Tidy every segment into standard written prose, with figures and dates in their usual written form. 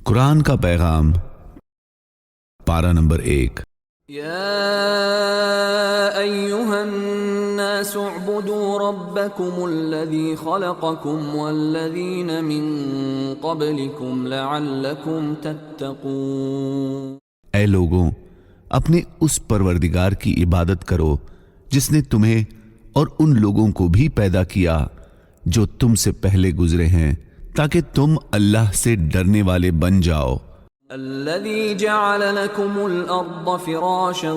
قرآن کا پیغام، پارہ نمبر 1۔ یا ایھا الناس اعبدوا ربکم الذی خلقکم والذین من قبلکم لعلکم تتقون۔ اے لوگوں، اپنے اس پروردگار کی عبادت کرو جس نے تمہیں اور ان لوگوں کو بھی پیدا کیا جو تم سے پہلے گزرے ہیں، تاکہ تم اللہ سے ڈرنے والے بن جاؤ۔ الذي جعل لكم الأرض فراشا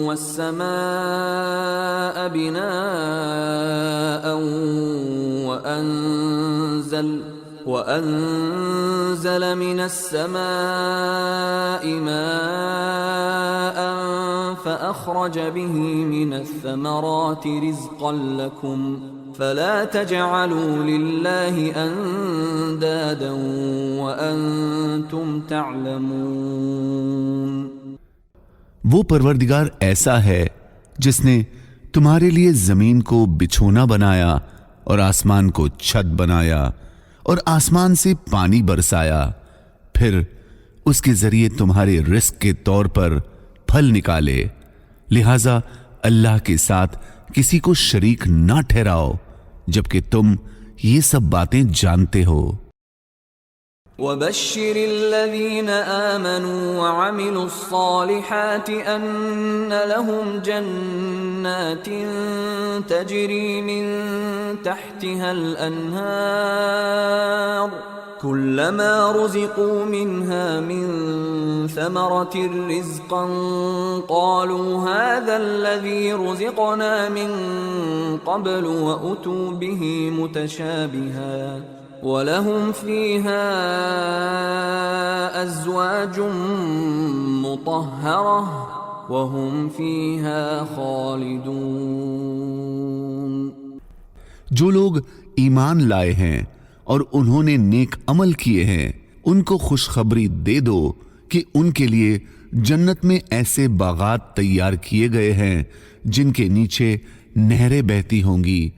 والسماء بناء وأنزل من السماء ماء فأخرج به من الثمرات رزقا لكم فلا تجعلوا لله اندادا وانتم تعلمون۔ وہ پروردگار ایسا ہے جس نے تمہارے لیے زمین کو بچھونا بنایا اور آسمان کو چھت بنایا اور آسمان سے پانی برسایا، پھر اس کے ذریعے تمہارے رزق کے طور پر پھل نکالے، لہذا اللہ کے ساتھ کسی کو شریک نہ ٹھہراؤ جبکہ تم یہ سب باتیں جانتے ہو۔ وَبَشِّرِ الَّذِينَ آمَنُوا وَعَمِلُوا الصَّالِحَاتِ أَنَّ لَهُمْ جَنَّاتٍ تَجْرِي مِن تَحْتِهَا الْأَنْهَارُ كُلَّمَا رُزِقُوا مِنْهَا مِن ثَمَرَةٍ رِزْقًا قَالُوا هَذَا الَّذِي رُزِقْنَا مِن قَبْلُ وَأُتُوا بِهِ مُتَشَابِهًا وَلَهُمْ فِيهَا أَزْوَاجٌ مُطَهَّرَةٌ وَهُمْ فِيهَا خَالِدُونَ۔ جو لوگ ایمان لائے ہیں اور انہوں نے نیک عمل کیے ہیں، ان کو خوشخبری دے دو کہ ان کے لیے جنت میں ایسے باغات تیار کیے گئے ہیں جن کے نیچے نہریں بہتی ہوں گی۔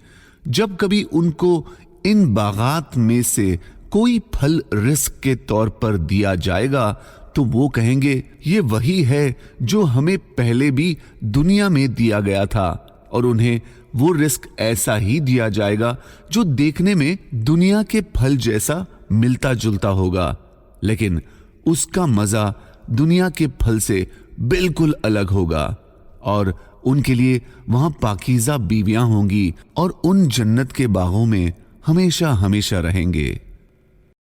جب کبھی ان کو ان باغات میں سے کوئی پھل رزق کے طور پر دیا جائے گا تو وہ کہیں گے یہ وہی ہے جو ہمیں پہلے بھی دنیا میں دیا گیا تھا، اور انہیں وہ رزق ایسا ہی دیا جائے گا جو دیکھنے میں دنیا کے پھل جیسا ملتا جلتا ہوگا، لیکن اس کا مزہ دنیا کے پھل سے بالکل الگ ہوگا، اور ان کے لیے وہاں پاکیزہ بیویاں ہوں گی اور ان جنت کے باغوں میں ہمیشہ ہمیشہ رہیں گے۔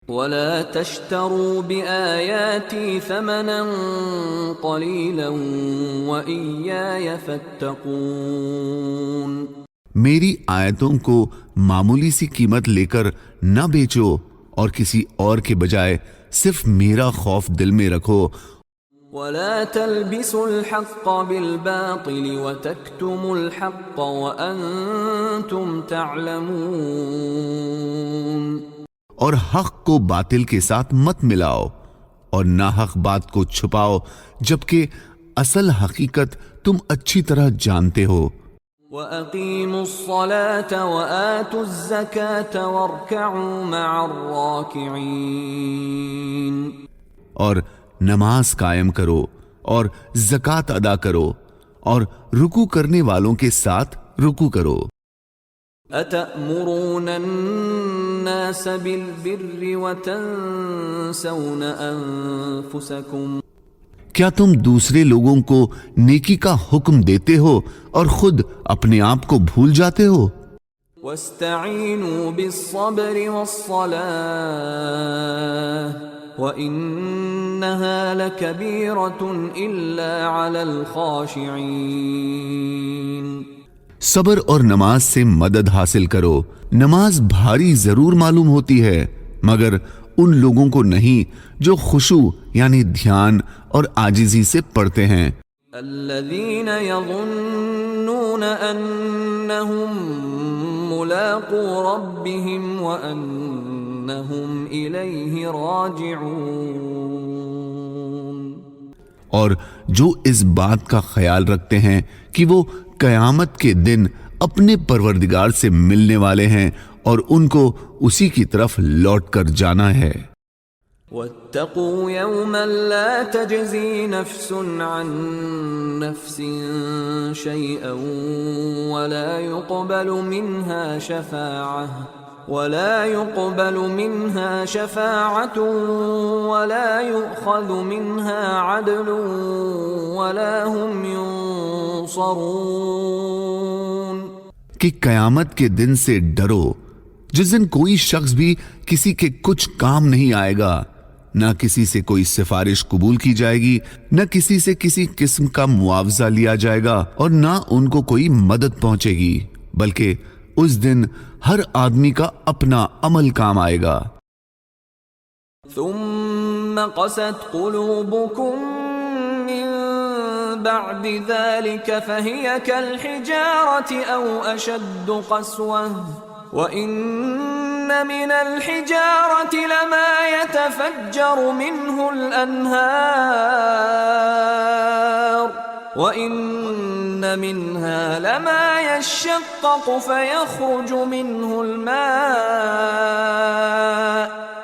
وَلَا تَشْتَرُوا بِآيَاتِي ثَمَنًا قَلِيلًا وَإِيَّايَ فَاتَّقُونِ۔ میری آیتوں کو معمولی سی قیمت لے کر نہ بیچو اور کسی اور کے بجائے صرف میرا خوف دل میں رکھو۔ وَلَا تَلْبِسُوا الْحَقَّ بِالْبَاطِلِ وَتَكْتُمُوا الْحَقَّ وَأَنْتُمْ تَعْلَمُونَ۔ اور حق کو باطل کے ساتھ مت ملاؤ اور ناحق بات کو چھپاؤ جبکہ اصل حقیقت تم اچھی طرح جانتے ہو۔ وَأَقِيمُوا الصَّلَاةَ وَآتُوا الزَّكَاةَ وَارْكَعُوا مَعَ الرَّاكِعِينَ۔ اور نماز قائم کرو اور زکوٰۃ ادا کرو اور رکوع کرنے والوں کے ساتھ رکوع کرو۔ أَتَأْمُرُونَ النَّاسَ بِالْبِرِّ وَتَنْسَوْنَ أَنفُسَكُمْ۔ کیا تم دوسرے لوگوں کو نیکی کا حکم دیتے ہو اور خود اپنے آپ کو بھول جاتے ہو؟ وَاسْتَعِينُوا بِالصَّبْرِ وَالصَّلَاةِ وَإِنَّهَا لَكَبِيرَةٌ إِلَّا عَلَى الْخَاشِعِينَ۔ صبر اور نماز سے مدد حاصل کرو۔ نماز بھاری ضرور معلوم ہوتی ہے مگر ان لوگوں کو نہیں جو خشوع یعنی دھیان اور عاجزی سے پڑھتے ہیں۔ الذين يظنون أنهم ملاقو ربهم وأنهم إليه راجعون۔ اور جو اس بات کا خیال رکھتے ہیں کہ وہ قیامت کے دن اپنے پروردگار سے ملنے والے ہیں اور ان کو اسی کی طرف لوٹ کر جانا ہے۔ واتقوا يوما لا تجزي نفس عن نفس شيئا ولا يقبل منها شفاعة ولا يؤخذ منها عدل ولا هم ينصرون. کہ قیامت کے دن سے ڈرو جس دن کوئی شخص بھی کسی کے کچھ کام نہیں آئے گا، نہ کسی سے کوئی سفارش قبول کی جائے گی، نہ کسی سے کسی قسم کا معاوضہ لیا جائے گا، اور نہ ان کو کوئی مدد پہنچے گی، بلکہ اس دن ہر آدمی کا اپنا عمل کام آئے گا. ثم قست قلوبكم من بعد ذلك فهي كالحجارة أو أشد قسوة وَإِنَّ مِنَ الْحِجَارَةِ لَمَا يَتَفَجَّرُ مِنْهُ الْأَنْهَارُ وَإِنَّ مِنْهَا لَمَا يَشَّقَّقُ فَيَخْرُجُ مِنْهُ الْمَاءُ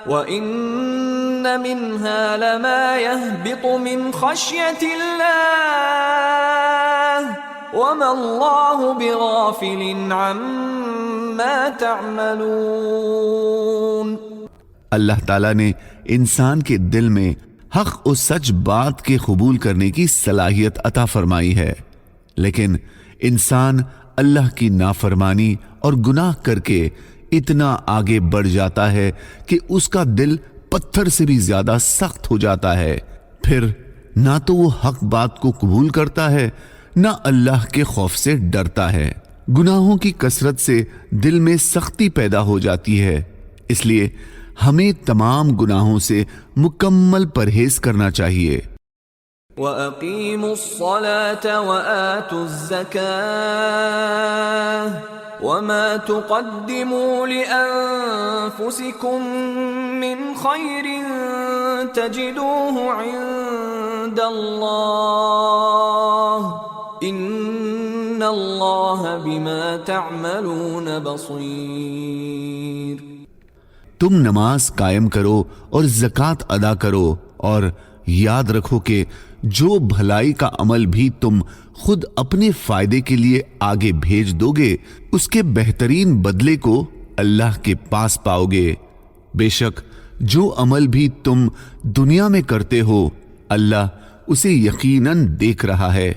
وَإِنَّ مِنْهَا لَمَا يَهْبِطُ مِنْ خَشْيَةِ اللَّهِ وَمَا اللَّهُ بِغَافِلٍ عَمَّا تَعْمَلُونَ. اللہ تعالیٰ نے انسان کے دل میں حق و سچ بات کے قبول کرنے کی صلاحیت عطا فرمائی ہے، لیکن انسان اللہ کی نافرمانی اور گناہ کر کے اتنا آگے بڑھ جاتا ہے کہ اس کا دل پتھر سے بھی زیادہ سخت ہو جاتا ہے. پھر نہ تو وہ حق بات کو قبول کرتا ہے، نہ اللہ کے خوف سے ڈرتا ہے. گناہوں کی کثرت سے دل میں سختی پیدا ہو جاتی ہے، اس لیے ہمیں تمام گناہوں سے مکمل پرہیز کرنا چاہیے. وَأَقِيمُوا الصَّلَاةَ وَآتُوا الزَّكَاةَ وَمَا تُقَدِّمُوا لِأَنفُسِكُم مِّنْ خَيْرٍ تَجِدُوهُ عِندَ اللَّهِ إِنَّ اللَّهَ بِمَا تَعْمَلُونَ بَصِيرٌ. تم نماز قائم کرو اور زکوٰۃ ادا کرو، اور یاد رکھو کہ جو بھلائی کا عمل بھی تم خود اپنے فائدے کے لیے آگے بھیج دو گے، اس کے بہترین بدلے کو اللہ کے پاس پاؤ گے. بے شک جو عمل بھی تم دنیا میں کرتے ہو اللہ اسے یقیناً دیکھ رہا ہے.